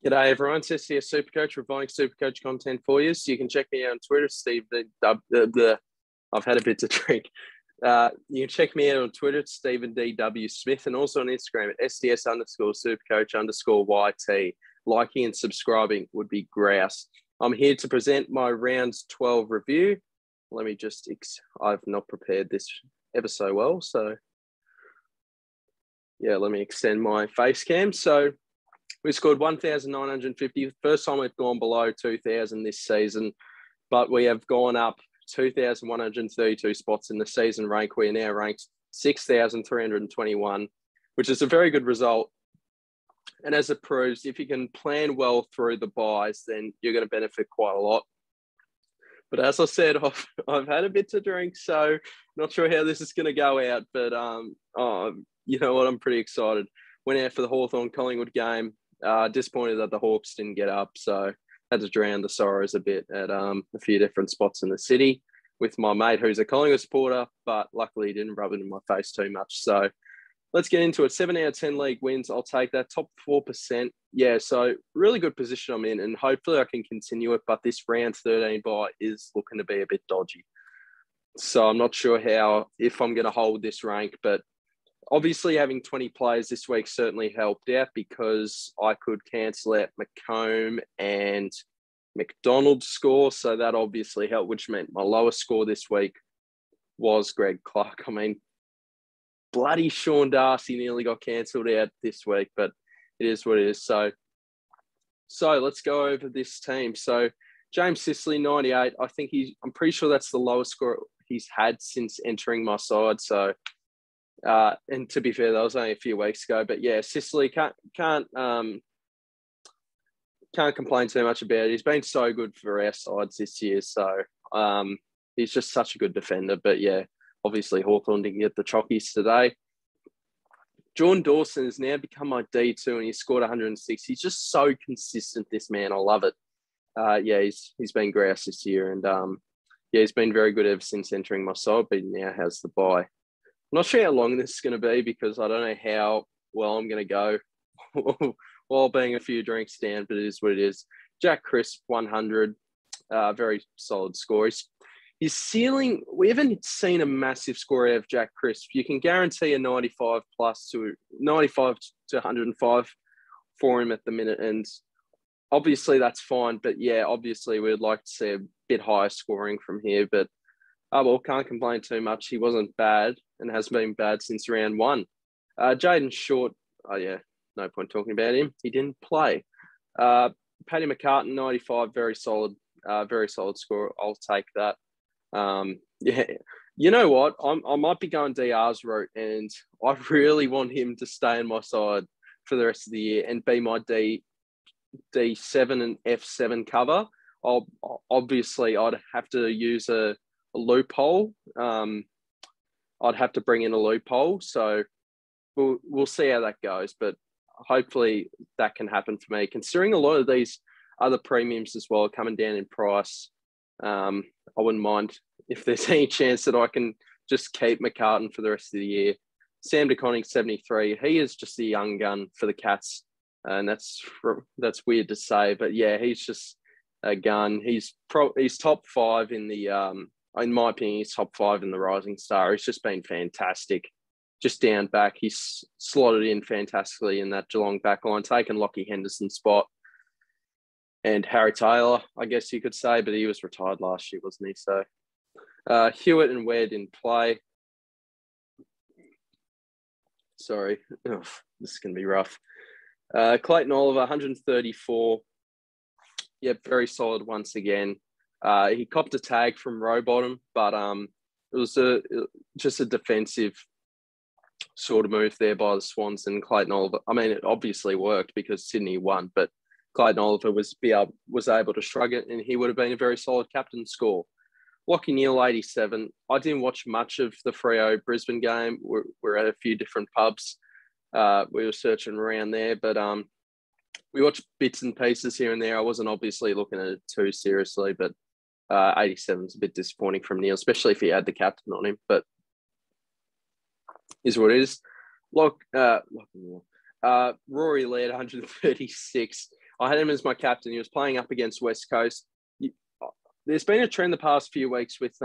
G'day everyone, it's SDS SuperCoach, providing SuperCoach content for you. So you can check me out on Twitter, Steve. I've had a bit to drink. You can check me out on Twitter, it's Stephen D.W. Smith, and also on Instagram at SDS_SuperCoach_YT. Liking and subscribing would be grouse. I'm here to present my round 12 review. Let me just, I've not prepared this ever so well. So yeah, let me extend my face cam. So we scored 1,950. First time we've gone below 2,000 this season, but we have gone up 2,132 spots in the season rank. We are now ranked 6,321, which is a very good result. And as it proves, if you can plan well through the buys, then you're going to benefit quite a lot. But as I said, I've had a bit to drink, so not sure how this is going to go out. But you know what? I'm pretty excited. Went out for the Hawthorn-Collingwood game. Disappointed that the Hawks didn't get up, so had to drown the sorrows a bit at a few different spots in the city with my mate who's a Collingwood supporter, but luckily he didn't rub it in my face too much. So let's get into it. 7 out of 10 league wins. I'll take that. Top 4%. Yeah, so really good position I'm in, and hopefully I can continue it, but this round 13 bye is looking to be a bit dodgy. So I'm not sure if I'm going to hold this rank, but obviously, having 20 players this week certainly helped out because I could cancel out McComb and McDonald's score. So that obviously helped, which meant my lowest score this week was Greg Clark. I mean, bloody Sean Darcy nearly got cancelled out this week, but it is what it is. So let's go over this team. So James Sicily, 98. I'm pretty sure that's the lowest score he's had since entering my side. So, and to be fair, that was only a few weeks ago. But yeah, Sicily can't complain too much about it. He's been so good for our sides this year. So he's just such a good defender. But yeah, obviously Hawthorn didn't get the chockies today. Jordan Dawson has now become my D2 and he scored 106. He's just so consistent, this man. I love it. Yeah, he's been grouse this year. And yeah, he's been very good ever since entering my side, but he now has the bye. I'm not sure how long this is going to be because I don't know how well I'm going to go while being a few drinks down, but it is what it is. Jack Crisp, 100, very solid score. His ceiling, we haven't seen a massive score out of Jack Crisp. You can guarantee a 95 to 105 for him at the minute, and obviously that's fine. But yeah, obviously we'd like to see a bit higher scoring from here, but well, can't complain too much. He wasn't bad and hasn't been bad since round one. Jaden Short, oh yeah, no point talking about him. He didn't play. Paddy McCartan, 95, very solid score. I'll take that. Yeah, you know what? I might be going DR's route, and I really want him to stay in my side for the rest of the year and be my D7 and F7 cover. Obviously, I'd have to use a loophole. I'd have to bring in a loophole. So we'll see how that goes. But hopefully that can happen for me. Considering a lot of these other premiums as well are coming down in price, I wouldn't mind if there's any chance that I can just keep McCartan for the rest of the year. Sam DeConnick, 73. He is just a young gun for the Cats. And that's weird to say. But yeah, he's just a gun. He's top 5 in the in my opinion, he's top 5 in the Rising Star. He's just been fantastic. Just down back, he's slotted in fantastically in that Geelong back line, taken Lockie Henderson's spot. And Harry Taylor, I guess you could say, but he was retired last year, wasn't he? So Hewitt and Ware didn't play. Sorry. Ugh, this is going to be rough. Clayton Oliver, 134. Yep, very solid once again. He copped a tag from Rowbottom, but it was just a defensive sort of move there by the Swans and Clayton Oliver. I mean, it obviously worked because Sydney won, but Clayton Oliver was able to shrug it, and he would have been a very solid captain score. Lachie Neale, 87. I didn't watch much of the Freo Brisbane game. We're at a few different pubs. We were searching around there, but we watched bits and pieces here and there. I wasn't obviously looking at it too seriously, but 87 is a bit disappointing from Neale, especially if he had the captain on him, but is what it is. Rory Laird, 136. I had him as my captain. He was playing up against West Coast. There's been a trend the past few weeks with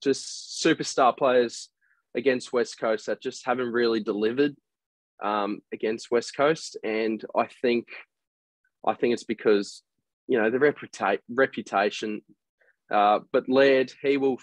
just superstar players against West Coast that just haven't really delivered against West Coast, and I think it's because the reputation. But Laird, he will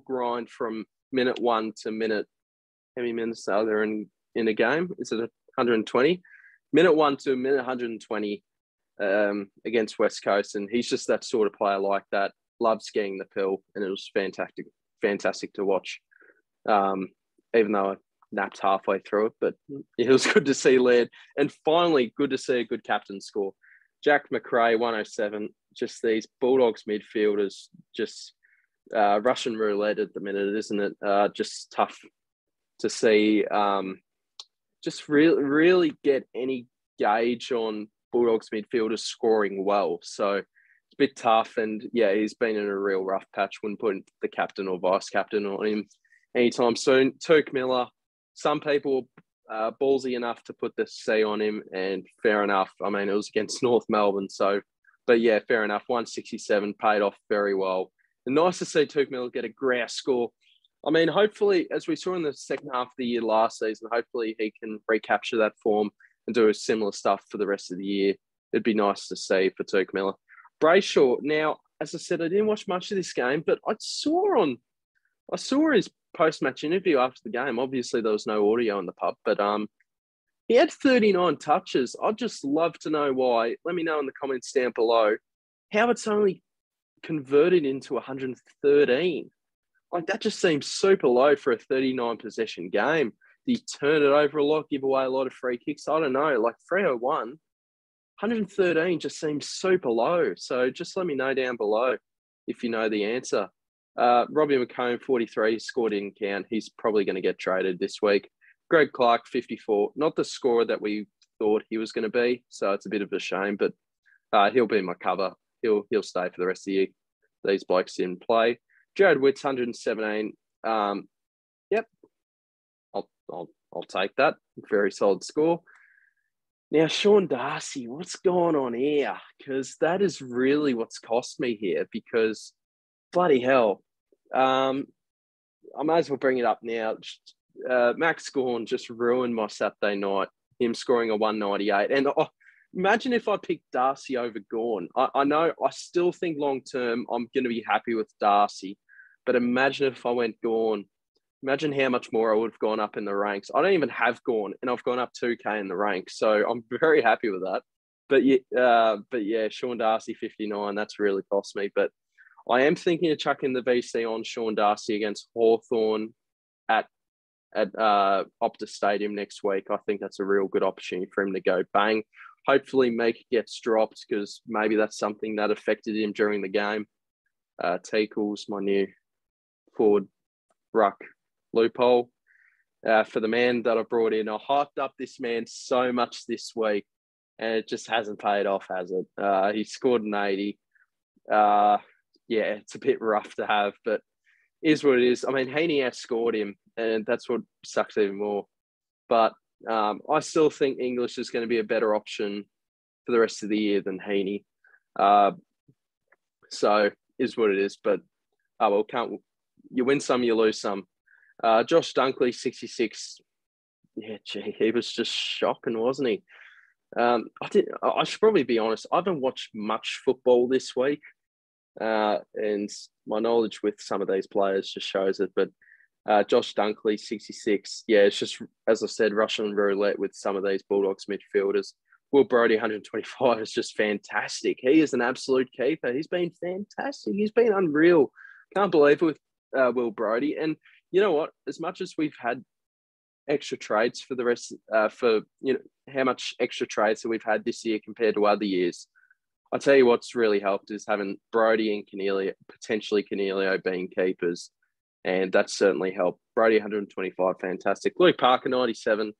grind from minute 1 to minute. How many minutes are there in a game? Is it 120? Minute 1 to minute 120 against West Coast, and he's just that sort of player like that. Loves getting the pill, and it was fantastic to watch. Even though I napped halfway through it, but it was good to see Laird, and finally good to see a good captain score. Jack McRae, 107. Just these Bulldogs midfielders, just Russian roulette at the minute, isn't it? Just tough to see. Just really get any gauge on Bulldogs midfielders scoring well. So it's a bit tough. And yeah, he's been in a real rough patch. Wouldn't put the captain or vice captain on him anytime soon. Tuke Miller, some people ballsy enough to put the C on him, and fair enough. I mean, it was against North Melbourne, so, but yeah, fair enough. 167 paid off very well. And nice to see Tuke Miller get a grouse score. I mean, hopefully, as we saw in the second half of the year last season, hopefully he can recapture that form and do similar stuff for the rest of the year. It'd be nice to see for Tuke Miller. Brayshaw, now, as I said, I didn't watch much of this game, but I saw his post-match interview after the game. Obviously, there was no audio in the pub, but he had 39 touches. I'd just love to know why. Let me know in the comments down below how it's only converted into 113. Like, that just seems super low for a 39 possession game. Did he turn it over a lot, give away a lot of free kicks? I don't know. Like 301, 113 just seems super low. So just let me know down below if you know the answer. Robbie McComb, 43, scored in count. He's probably going to get traded this week. Greg Clark, 54, not the scorer that we thought he was going to be, so it's a bit of a shame, but he'll be my cover. He'll stay for the rest of the year. These blokes didn't play. Jared Witt's 117. Yep, I'll take that. Very solid score. Now, Sean Darcy, what's going on here? Because that is really what's cost me here, because bloody hell. I might as well bring it up now. Max Gawn just ruined my Saturday night, him scoring a 198. And imagine if I picked Darcy over Gawn. I know I still think long-term I'm going to be happy with Darcy, but imagine if I went Gawn. Imagine how much more I would have gone up in the ranks. I don't even have Gawn, and I've gone up 2K in the ranks, so I'm very happy with that. But yeah, Sean Darcy, 59, that's really cost me. But I am thinking of chucking the VC on Sean Darcy against Hawthorn at Optus Stadium next week. I think that's a real good opportunity for him to go bang. Hopefully Meek gets dropped, because maybe that's something that affected him during the game. Teakles, my new forward ruck loophole. For the man that I brought in, I hyped up this man so much this week, and it just hasn't paid off, has it? He scored an 80. Yeah, it's a bit rough to have, but is what it is. I mean, Heaney outscored him, and that's what sucks even more. But I still think English is going to be a better option for the rest of the year than Heaney. So is what it is. But you win some, you lose some. Josh Dunkley, 66. Yeah, gee, he was just shocking, wasn't he? I should probably be honest. I haven't watched much football this week. And my knowledge with some of these players just shows it. But Josh Dunkley, 66. Yeah, it's just, as I said, Russian roulette with some of these Bulldogs midfielders. Will Brodie, 125, is just fantastic. He is an absolute keeper. He's been fantastic. He's been unreal. Can't believe it with Will Brodie. And you know what? As much as we've had extra trades for the rest, how much extra trades that we've had this year compared to other years, I'll tell you what's really helped is having Brodie and Cornelio, potentially Cornelio, being keepers. And that's certainly helped. Brodie, 125, fantastic. Luke Parker, 97.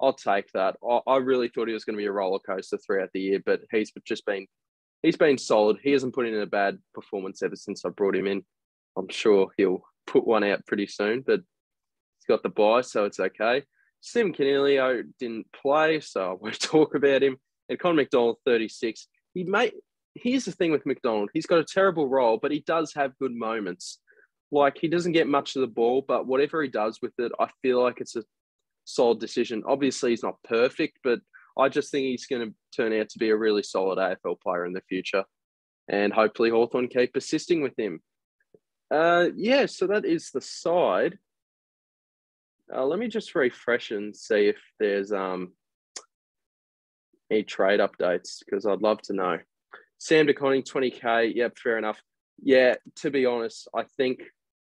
I'll take that. I really thought he was going to be a roller coaster throughout the year, but he's been solid. He hasn't put in a bad performance ever since I brought him in. I'm sure he'll put one out pretty soon, but he's got the bye, so it's okay. Stephen Cornelio didn't play, so I won't talk about him. And Con McDonald, 36. Here's the thing with McDonald. He's got a terrible role, but he does have good moments. Like, he doesn't get much of the ball, but whatever he does with it, I feel like it's a solid decision. Obviously, he's not perfect, but I just think he's going to turn out to be a really solid AFL player in the future. And hopefully Hawthorn keep persisting with him. So that is the side. Let me just refresh and see if there's any trade updates, because I'd love to know. Sam DeConning, 20K. Yep, fair enough. Yeah, to be honest, I think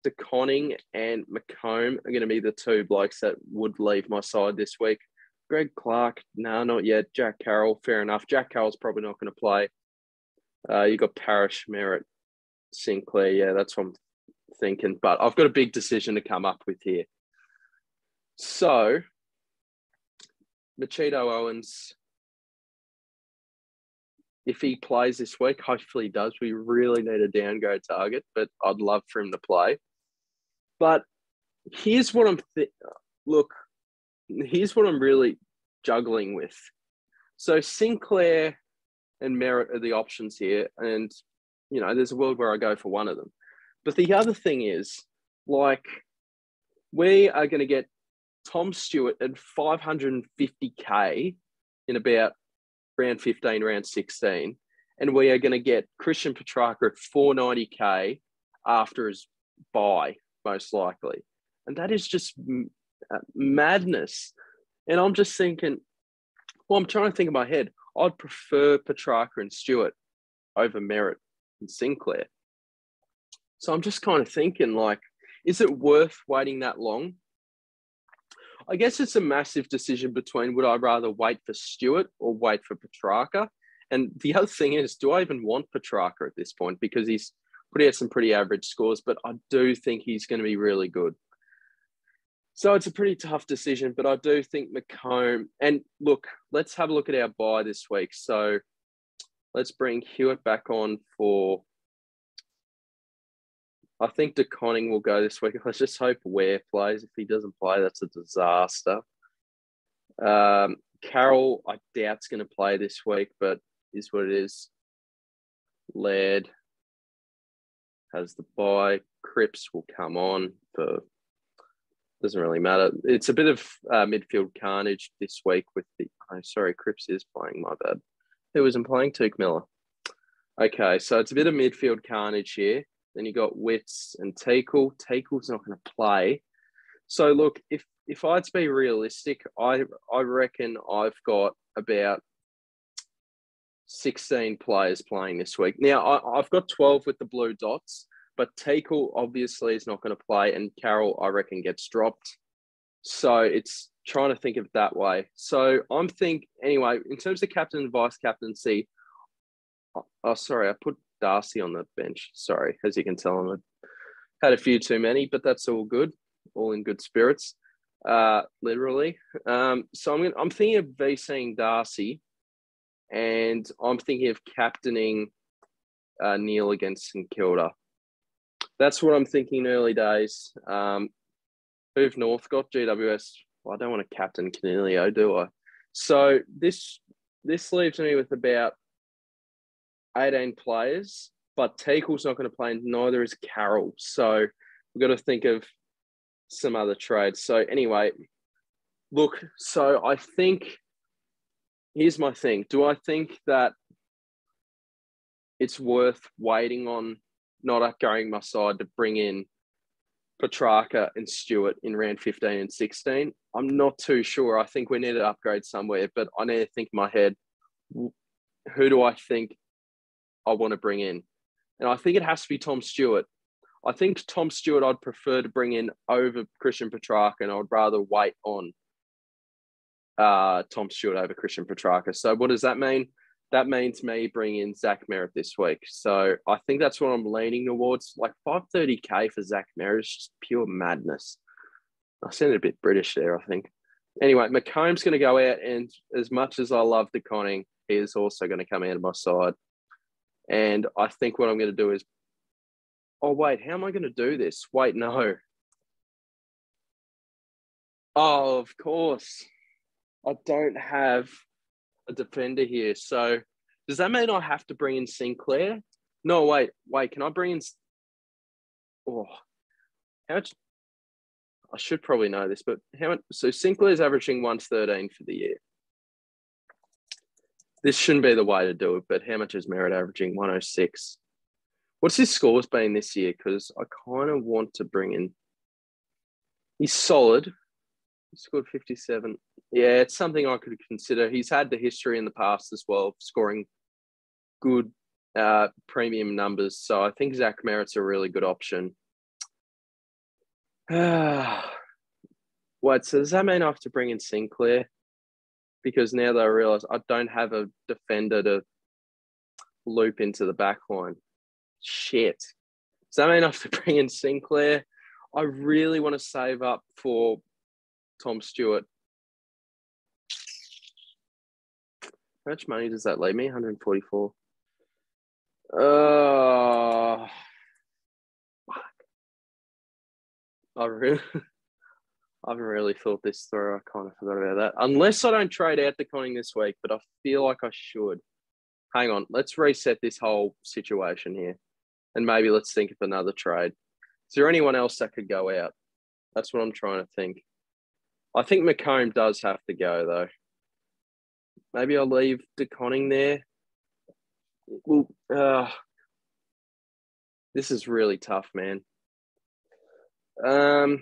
DeConning and McComb are going to be the two blokes that would leave my side this week. Greg Clark, no, not yet. Jack Carroll, fair enough. Jack Carroll's probably not going to play. You got Parrish, Merritt, Sinclair. Yeah, that's what I'm thinking. But I've got a big decision to come up with here. So, Machito Owens, if he plays this week, hopefully he does. We really need a downgrade target, but I'd love for him to play. But here's what here's what I'm really juggling with. So Sinclair and Merritt are the options here. And, you know, there's a world where I go for one of them. But the other thing is, like, we are going to get Tom Stewart at 550K in about round 15, round 16. And we are going to get Christian Petrarca at 490K after his bye, most likely. And that is just madness. And I'm just thinking, well, I'm trying to think in my head, I'd prefer Petrarca and Stewart over Merritt and Sinclair. So I'm just kind of thinking, like, is it worth waiting that long? I guess it's a massive decision between would I rather wait for Stewart or wait for Petrarca? And the other thing is, do I even want Petrarca at this point? Because he's put out some pretty average scores, but I do think he's going to be really good. So it's a pretty tough decision, but I do think McComb, and look, let's have a look at our bye this week. So let's bring Hewitt back on for, I think DeConning will go this week. Let's just hope Ware plays. If he doesn't play, that's a disaster. Carroll, I doubt's going to play this week, but is what it is. Laird has the bye. Cripps will come on for, doesn't really matter. It's a bit of midfield carnage this week with the, Cripps is playing, my bad. Who wasn't playing? Tuke Miller. Okay, so it's a bit of midfield carnage here. Then you got Witts and Teakle. Teakle's not going to play. So look, if I had to be realistic, I reckon I've got about 16 players playing this week. Now, I've got 12 with the blue dots, but Teakle obviously is not going to play, and Carroll, I reckon, gets dropped. So it's trying to think of it that way. So I'm anyway, in terms of captain and vice captaincy, I put Darcy on the bench. Sorry, as you can tell, I had a few too many, but that's all good. All in good spirits, literally. So I'm thinking of VCing Darcy, and I'm thinking of captaining Neil against St Kilda. That's what I'm thinking early days. Who've North got? GWS. Well, I don't want to captain Canelio, do I? So this leaves me with about 18 players, but Teakle's not going to play, and neither is Carroll. So we've got to think of some other trades. So anyway, look, so I think, here's my thing. Do I think that it's worth waiting on not upgrading my side to bring in Petrarca and Stewart in round 15 and 16? I'm not too sure. I think we need to upgrade somewhere, but I need to think in my head, who do I think I want to bring in? And I think it has to be Tom Stewart. I think Tom Stewart I'd prefer to bring in over Christian Petrarca, and I would rather wait on Tom Stewart over Christian Petrarca. So what does that mean? That means me bringing in Zach Merritt this week. So I think that's what I'm leaning towards. Like 530K for Zach Merritt is just pure madness. I sounded a bit British there, I think. Anyway, McComb's going to go out, and as much as I love DeConning, he is also going to come out of my side. And I think what I'm going to do is, oh, wait, how am I going to do this? Wait, no. Oh, of course. I don't have a defender here. So Does that mean I have to bring in Sinclair? No, wait. Can I bring in? Oh, how much? I should probably know this, but how much? So Sinclair's averaging 113 for the year. This shouldn't be the way to do it, but how much is Merritt averaging? 106. What's his scores been this year? Because I kind of want to bring in. He's solid. He scored 57. Yeah, it's something I could consider. He's had the history in the past as well, scoring good premium numbers. So I think Zach Merritt's a really good option. Wait, so does that mean I have to bring in Sinclair? Because now that I realise I don't have a defender to loop into the back line. Shit. Does that mean I have to bring in Sinclair? I really want to save up for Tom Stewart. How much money does that leave me? 144. Fuck. I haven't really thought this through. I kind of forgot about that. Unless I don't trade out the Conning this week, but I feel like I should. Hang on. Let's reset this whole situation here. And maybe let's think of another trade. Is there anyone else that could go out? That's what I'm trying to think. I think McComb does have to go, though. Maybe I'll leave DeConning there. Well, this is really tough, man. I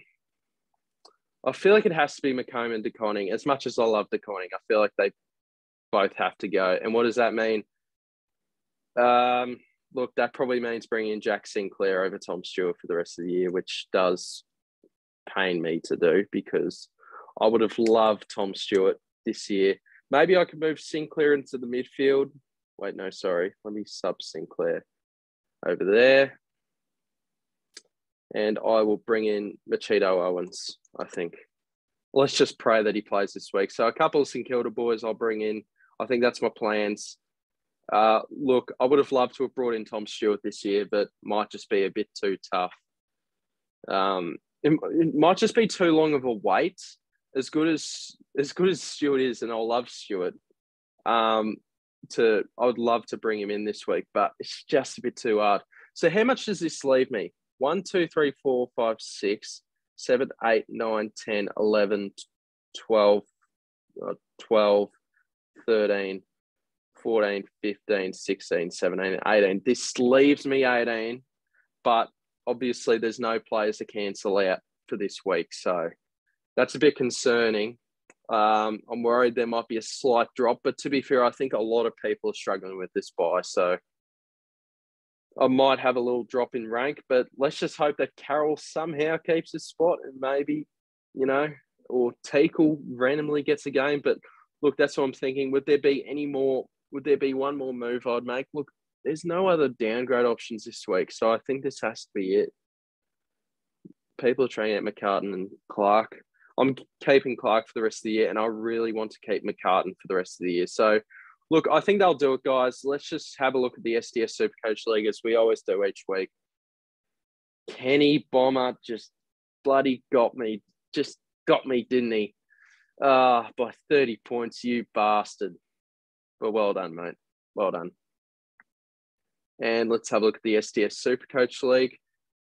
feel like it has to be McComb and DeConning. As much as I love DeConning, I feel like they both have to go. And what does that mean? Look, that probably means bringing in Jack Sinclair over Tom Stewart for the rest of the year, which does pain me to do because I would have loved Tom Stewart this year. Maybe I could move Sinclair into the midfield. Wait, no, sorry. Let me sub Sinclair over there. And I will bring in Machito Owens, I think. Let's just pray that he plays this week. So a couple of St Kilda boys I'll bring in. I think that's my plans. Look, I would have loved to have brought in Tom Stewart this year, but might just be a bit too tough. It might just be too long of a wait. As good as Stewart is, and I'll love Stewart. I would love to bring him in this week, but it's just a bit too hard. So how much does this leave me? 1, 2, 3, 4, 5, 6, 7, 8, 9, 10, 11, 12, 13, 14, 15, 16, 17, 18. This leaves me 18, but obviously there's no players to cancel out for this week. So that's a bit concerning. I'm worried there might be a slight drop, but to be fair, I think a lot of people are struggling with this buy. So I might have a little drop in rank, but let's just hope that Carroll somehow keeps his spot and maybe, or Teakle randomly gets a game. But look, that's what I'm thinking. Would there be one more move I'd make? Look, there's no other downgrade options this week. So I think this has to be it. People are trading out McCartan and Clark. I'm keeping Clark for the rest of the year, and I really want to keep McCartan for the rest of the year. So, look, I think they'll do it, guys. Let's just have a look at the SDS SuperCoach League as we always do each week. Kenny Bomber just bloody got me. Just got me, didn't he? By 30 points, you bastard. But well done, mate. Well done. And let's have a look at the SDS SuperCoach League.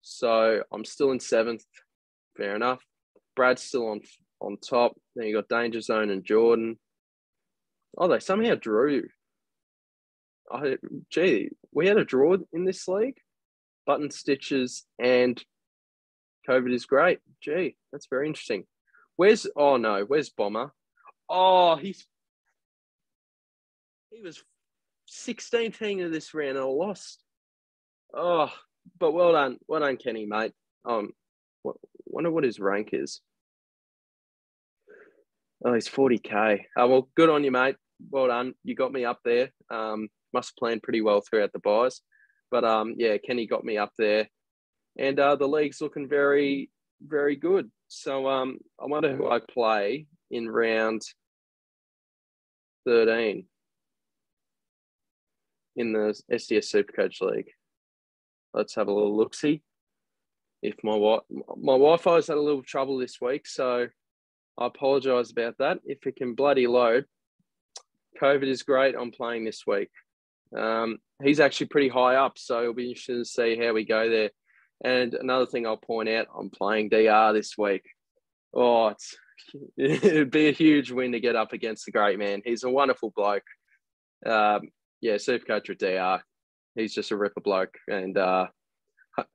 So I'm still in 7th. Fair enough. Brad's still on top. Then you got Danger Zone and Jordan. Oh, they somehow drew. We had a draw in this league. Button Stitches and COVID is great. Gee, that's very interesting. Where's Bomber? Oh, he was 16th of this round and I lost. Oh, but well done. Well done, Kenny, mate. Wonder what his rank is. Oh, he's 40K. Oh, well, good on you, mate. Well done. You got me up there. Must have planned pretty well throughout the buys. But, yeah, Kenny got me up there. And the league's looking very, very good. So I wonder who I play in round 13 in the SDS SuperCoach League. Let's have a little look-see. If my Wi-Fi's had a little trouble this week, so I apologise about that. If it can bloody load, COVID is great. I'm playing this week. He's actually pretty high up, so it'll be interesting to see how we go there. And another thing I'll point out, I'm playing DR this week. Oh, it'd be a huge win to get up against the great man. He's a wonderful bloke. SuperCoach with DR. He's just a ripper bloke, and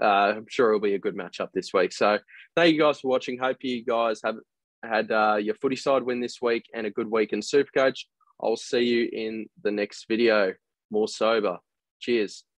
I'm sure it'll be a good matchup this week. So thank you guys for watching. Hope you guys have had your footy side win this week and a good week in SuperCoach. I'll see you in the next video, more sober. Cheers.